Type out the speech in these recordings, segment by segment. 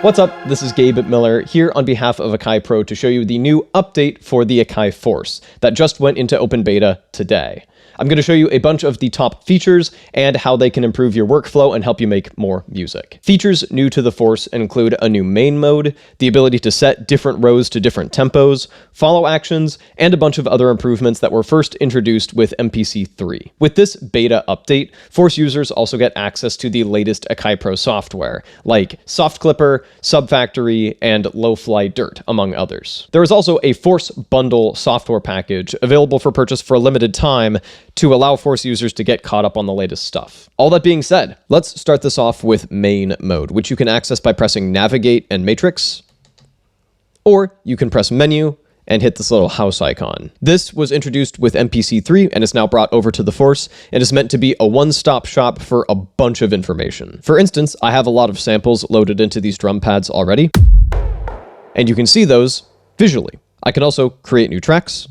What's up? This is Gabe Miller here on behalf of Akai Pro to show you the new update for the Akai FORCE that just went into open beta today. I'm going to show you a bunch of the top features and how they can improve your workflow and help you make more music. Features new to the FORCE include a new main mode, the ability to set different rows to different tempos, follow actions, and a bunch of other improvements that were first introduced with MPC 3. With this beta update, FORCE users also get access to the latest Akai Pro software, like Soft Clipper, Subfactory, and Low-Fly Dirt, among others. There is also a FORCE bundle software package available for purchase for a limited time to allow FORCE users to get caught up on the latest stuff. All that being said, let's start this off with main mode, which you can access by pressing Navigate and Matrix, or you can press Menu and hit this little house icon. This was introduced with MPC 3 and is now brought over to the FORCE and is meant to be a one-stop shop for a bunch of information. For instance, I have a lot of samples loaded into these drum pads already, and you can see those visually. I can also create new tracks,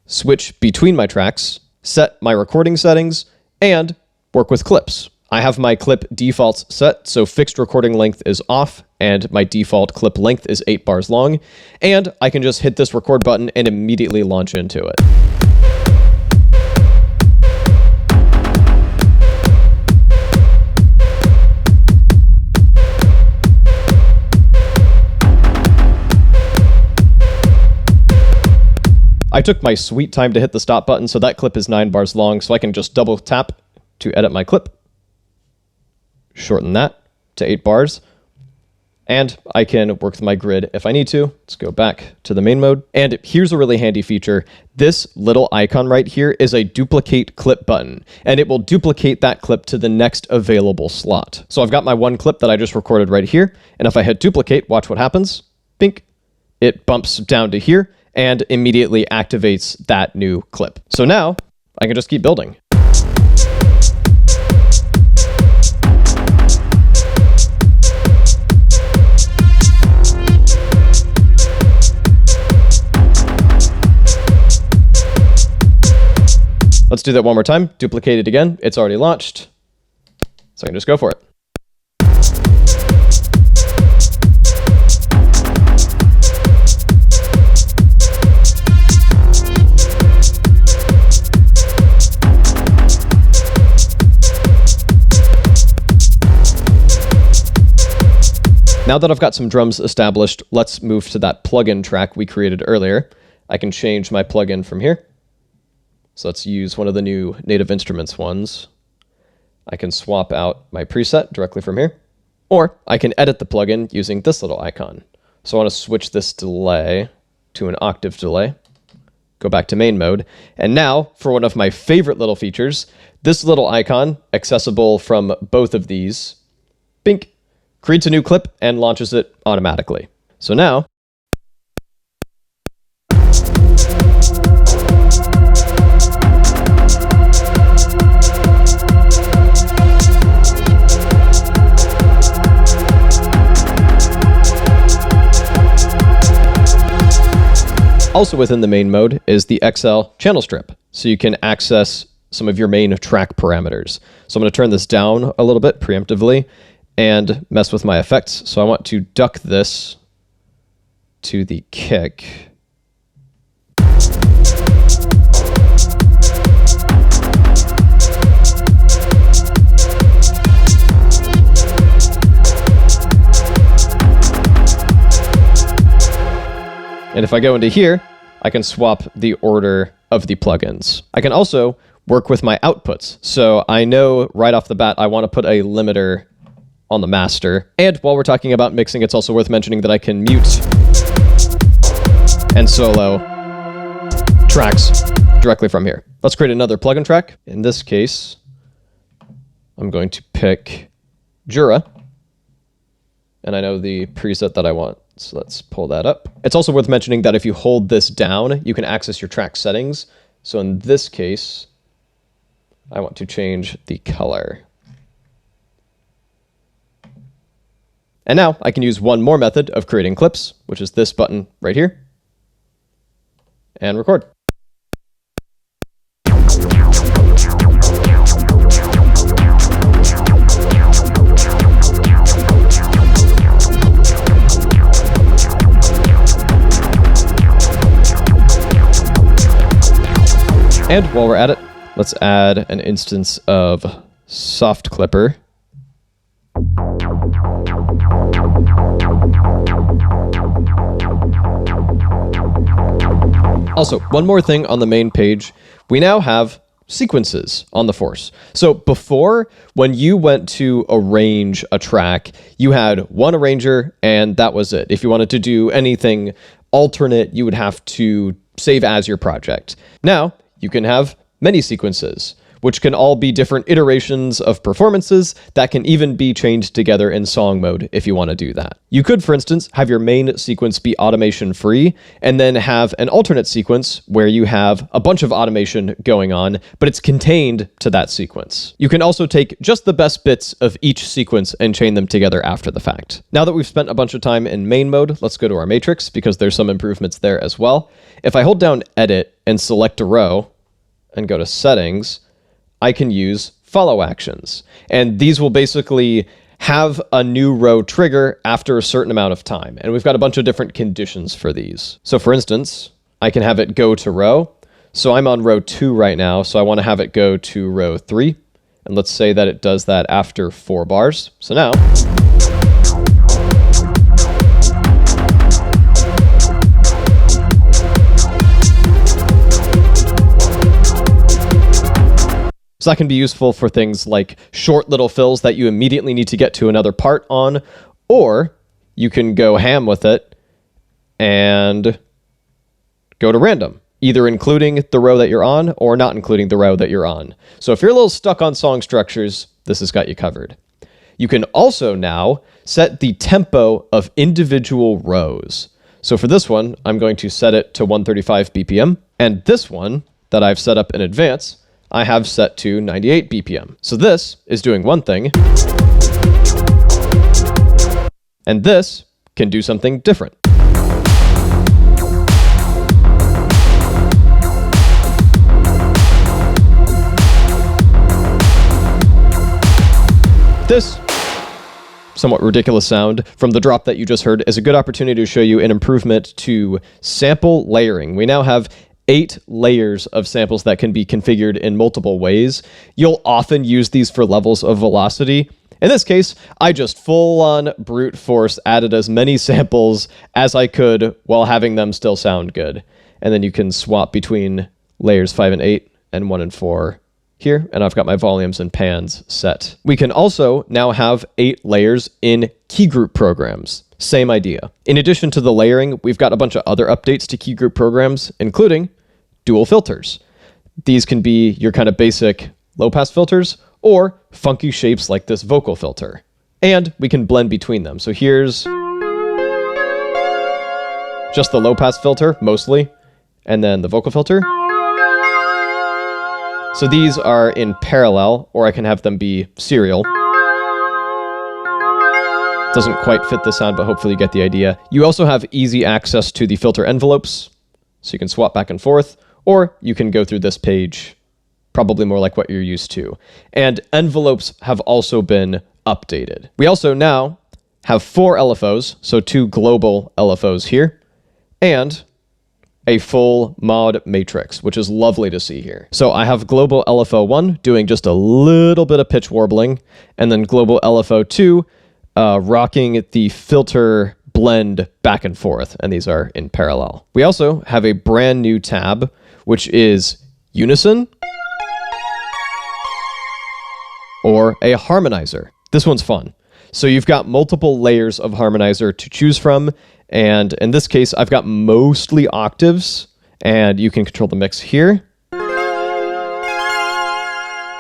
switch between my tracks, set my recording settings, and work with clips. I have my clip defaults set, so fixed recording length is off, and my default clip length is 8 bars long, and I can just hit this record button and immediately launch into it. I took my sweet time to hit the stop button, so that clip is 9 bars long, so I can just double tap to edit my clip, shorten that to 8 bars, and I can work with my grid if I need to. Let's go back to the main mode. And here's a really handy feature. This little icon right here is a duplicate clip button, and it will duplicate that clip to the next available slot. So I've got my one clip that I just recorded right here, and if I hit duplicate, watch what happens. Bink, it bumps down to here, and immediately activates that new clip. So now, I can just keep building. Let's do that one more time, duplicate it again, it's already launched, so I can just go for it. Now that I've got some drums established, let's move to that plugin track we created earlier. I can change my plugin from here. So let's use one of the new Native Instruments ones. I can swap out my preset directly from here, or I can edit the plugin using this little icon. So I want to switch this delay to an octave delay, go back to main mode, and now for one of my favorite little features, this little icon, accessible from both of these, bink, creates a new clip and launches it automatically. So now, also within the main mode is the XL channel strip, so you can access some of your main track parameters. So I'm going to turn this down a little bit preemptively and mess with my effects. So I want to duck this to the kick. And if I go into here, I can swap the order of the plugins. I can also work with my outputs. So I know right off the bat, I want to put a limiter on the master. And while we're talking about mixing, it's also worth mentioning that I can mute and solo tracks directly from here. Let's create another plugin track. In this case, I'm going to pick Jura, and I know the preset that I want. So let's pull that up. It's also worth mentioning that if you hold this down, you can access your track settings. So in this case, I want to change the color. And now I can use one more method of creating clips, which is this button right here, and record. And while we're at it, let's add an instance of Soft Clipper. Also, one more thing on the main page, we now have sequences on the Force. So before, when you went to arrange a track, you had one arranger and that was it. If you wanted to do anything alternate, you would have to save as your project. Now, you can have many sequences, which can all be different iterations of performances that can even be chained together in song mode if you want to do that. You could, for instance, have your main sequence be automation free and then have an alternate sequence where you have a bunch of automation going on, but it's contained to that sequence. You can also take just the best bits of each sequence and chain them together after the fact. Now that we've spent a bunch of time in main mode, let's go to our matrix because there's some improvements there as well. If I hold down edit and select a row and go to settings, I can use follow actions. And these will basically have a new row trigger after a certain amount of time. And we've got a bunch of different conditions for these. So for instance, I can have it go to row. So I'm on row 2 right now. So I want to have it go to row 3. And let's say that it does that after 4 bars. So now, so that can be useful for things like short little fills that you immediately need to get to another part on, or you can go ham with it and go to random, either including the row that you're on or not including the row that you're on. So if you're a little stuck on song structures, this has got you covered. You can also now set the tempo of individual rows. So for this one, I'm going to set it to 135 BPM, and this one that I've set up in advance, I have set to 98 BPM. So this is doing one thing, and this can do something different. This somewhat ridiculous sound from the drop that you just heard is a good opportunity to show you an improvement to sample layering. We now have 8 layers of samples that can be configured in multiple ways. You'll often use these for levels of velocity. In this case, I just full on brute force added as many samples as I could while having them still sound good. And then you can swap between layers 5 and 8 and 1 and 4 here, and I've got my volumes and pans set. We can also now have 8 layers in key group programs. Same idea. In addition to the layering, we've got a bunch of other updates to key group programs, including dual filters. These can be your kind of basic low-pass filters or funky shapes like this vocal filter. And we can blend between them. So here's just the low-pass filter, mostly, and then the vocal filter. So these are in parallel, or I can have them be serial. Doesn't quite fit the sound, but hopefully you get the idea. You also have easy access to the filter envelopes, so you can swap back and forth, or you can go through this page, probably more like what you're used to. And envelopes have also been updated. We also now have 4 LFOs, so 2 global LFOs here, and a full mod matrix, which is lovely to see here. So I have global LFO 1 doing just a little bit of pitch warbling, and then global LFO 2 rocking the filter blend back and forth, and these are in parallel. We also have a brand new tab, which is unison or a harmonizer. This one's fun. So you've got multiple layers of harmonizer to choose from, and in this case, I've got mostly octaves, and you can control the mix here.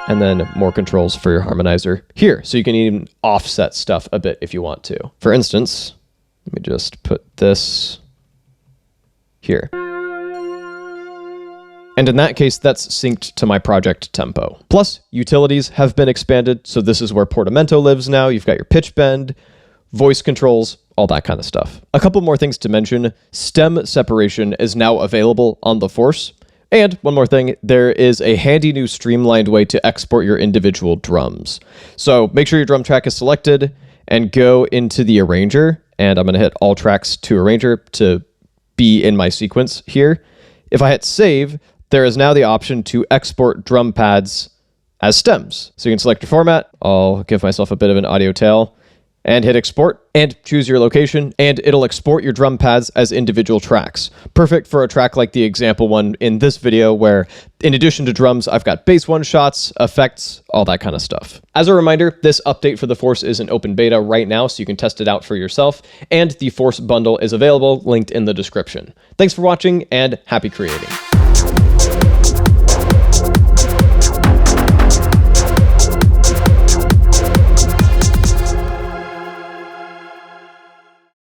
And then more controls for your harmonizer here. So you can even offset stuff a bit if you want to. For instance, let me just put this here. And in that case, that's synced to my project tempo. Plus, utilities have been expanded, so this is where Portamento lives now. You've got your pitch bend, voice controls, all that kind of stuff. A couple more things to mention. Stem separation is now available on the Force. And one more thing, there is a handy new streamlined way to export your individual drums. So make sure your drum track is selected and go into the arranger. And I'm going to hit all tracks to arranger to be in my sequence here. If I hit save, there is now the option to export drum pads as stems. So you can select your format. I'll give myself a bit of an audio tail and hit export and choose your location, and it'll export your drum pads as individual tracks. Perfect for a track like the example one in this video, where in addition to drums, I've got bass one shots, effects, all that kind of stuff. As a reminder, this update for the Force is in open beta right now, so you can test it out for yourself, and the Force bundle is available, linked in the description. Thanks for watching, and happy creating.